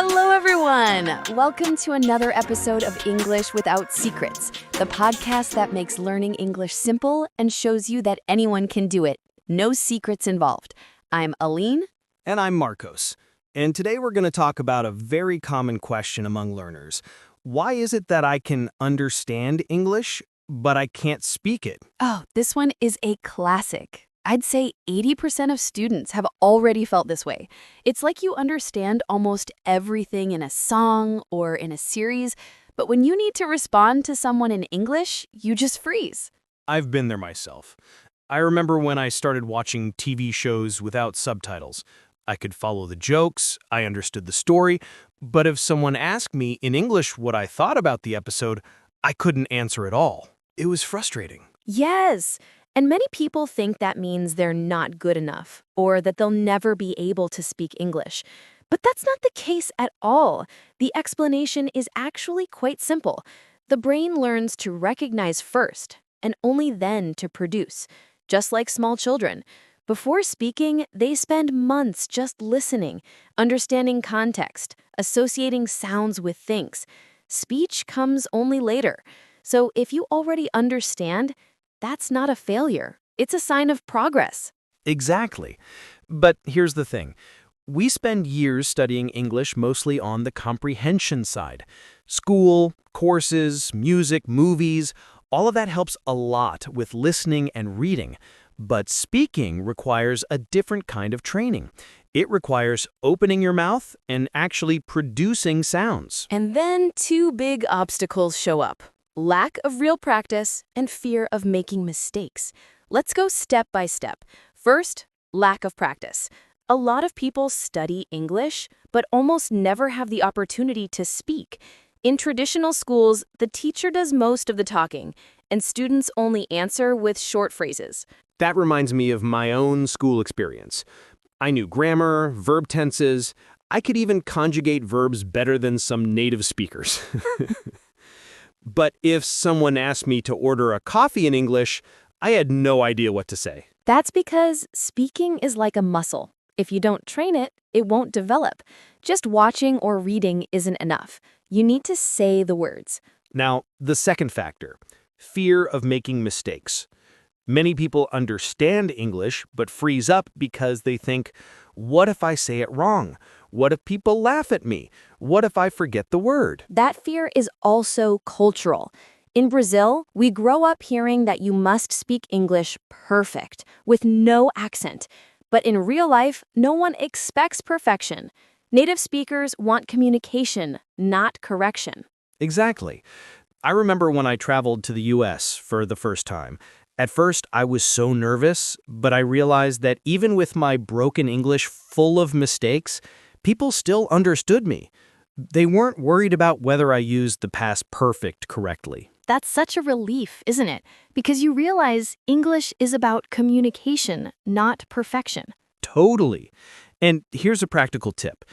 Hello, everyone! Welcome to another episode of English Without Secrets, the podcast that makes learning English simple and shows you that anyone can do it. No secrets involved. I'm Aline. And I'm Marcos. And today we're going to talk about a very common question among learners. Why is it that I can understand English, but I can't speak it? Oh, this one is a classic. I'd say 80% of students have already felt this way. It's like you understand almost everything in a song or in a series, but when you need to respond to someone in English, you just freeze. I've been there myself. I remember when I started watching TV shows without subtitles. I could follow the jokes, I understood the story, but if someone asked me in English what I thought about the episode, I couldn't answer at all. It was frustrating. Yes. And many people think that means they're not good enough or that they'll never be able to speak English. But that's not the case at all. The explanation is actually quite simple. The brain learns to recognize first and only then to produce, just like small children. Before speaking, they spend months just listening, understanding context, associating sounds with things. Speech comes only later. So if you already understand, that's not a failure. It's a sign of progress. Exactly. But here's the thing. We spend years studying English mostly on the comprehension side. School, courses, music, movies, all of that helps a lot with listening and reading. But speaking requires a different kind of training. It requires opening your mouth and actually producing sounds. And then two big obstacles show up: lack of real practice and fear of making mistakes. Let's go step by step. First, lack of practice. A lot of people study English, but almost never have the opportunity to speak. In traditional schools, the teacher does most of the talking, and students only answer with short phrases. That reminds me of my own school experience. I knew grammar, verb tenses. I could even conjugate verbs better than some native speakers. But if someone asked me to order a coffee in English, I had no idea what to say. That's because speaking is like a muscle. If you don't train it, it won't develop. Just watching or reading isn't enough. You need to say the words. Now, the second factor, fear of making mistakes. Many people understand English but freeze up because they think, what if I say it wrong? What if people laugh at me? What if I forget the word? That fear is also cultural. In Brazil, we grow up hearing that you must speak English perfect, with no accent. But in real life, no one expects perfection. Native speakers want communication, not correction. Exactly. I remember when I traveled to the US for the first time. At first, I was so nervous, but I realized that even with my broken English full of mistakes, people still understood me. They weren't worried about whether I used the past perfect correctly. That's such a relief, isn't it? Because you realize English is about communication, not perfection. Totally. And here's a practical tip.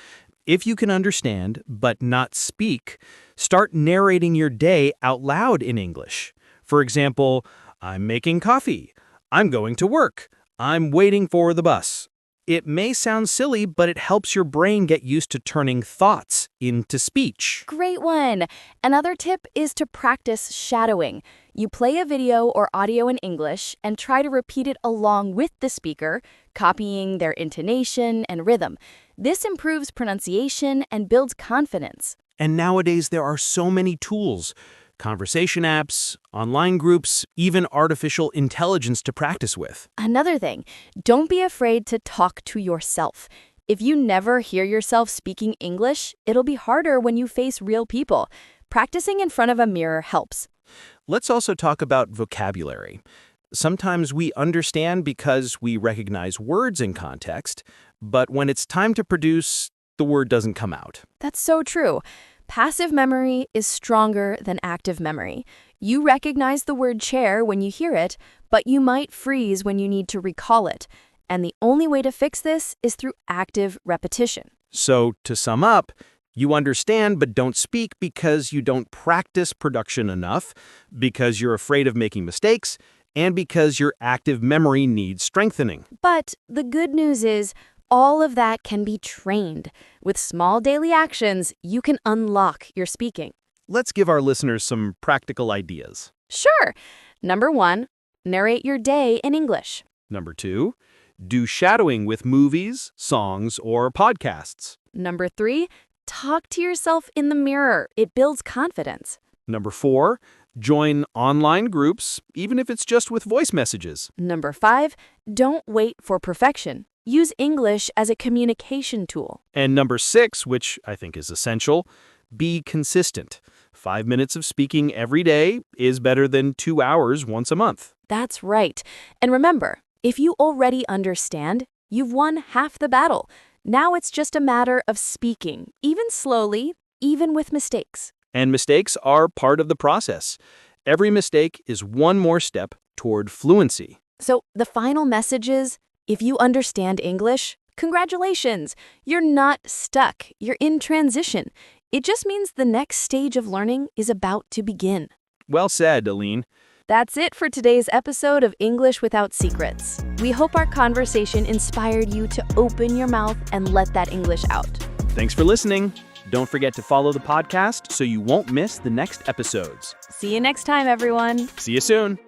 If you can understand but not speak, start narrating your day out loud in English. For example, I'm making coffee. I'm going to work. I'm waiting for the bus. It may sound silly, but it helps your brain get used to turning thoughts into speech. Great one! Another tip is to practice shadowing. You play a video or audio in English and try to repeat it along with the speaker, copying their intonation and rhythm. This improves pronunciation and builds confidence. And nowadays there are so many tools. Conversation apps, online groups, even artificial intelligence to practice with. Another thing, don't be afraid to talk to yourself. If you never hear yourself speaking English, it'll be harder when you face real people. Practicing in front of a mirror helps. Let's also talk about vocabulary. Sometimes we understand because we recognize words in context, but when it's time to produce, the word doesn't come out. That's so true. Passive memory is stronger than active memory. You recognize the word chair when you hear it, but you might freeze when you need to recall it. And the only way to fix this is through active repetition. So, to sum up, you understand but don't speak because you don't practice production enough, because you're afraid of making mistakes, and because your active memory needs strengthening. But the good news is all of that can be trained. With small daily actions, you can unlock your speaking. Let's give our listeners some practical ideas. Sure. Number 1, narrate your day in English. Number 2, do shadowing with movies, songs, or podcasts. Number 3, talk to yourself in the mirror. It builds confidence. Number 4, join online groups, even if it's just with voice messages. Number 5, don't wait for perfection. Use English as a communication tool. And number 6, which I think is essential, be consistent. 5 minutes of speaking every day is better than 2 hours once a month. That's right. And remember, if you already understand, you've won half the battle. Now it's just a matter of speaking, even slowly, even with mistakes. And mistakes are part of the process. Every mistake is one more step toward fluency. So the final message is, if you understand English, congratulations. You're not stuck. You're in transition. It just means the next stage of learning is about to begin. Well said, Aline. That's it for today's episode of English Without Secrets. We hope our conversation inspired you to open your mouth and let that English out. Thanks for listening. Don't forget to follow the podcast so you won't miss the next episodes. See you next time, everyone. See you soon.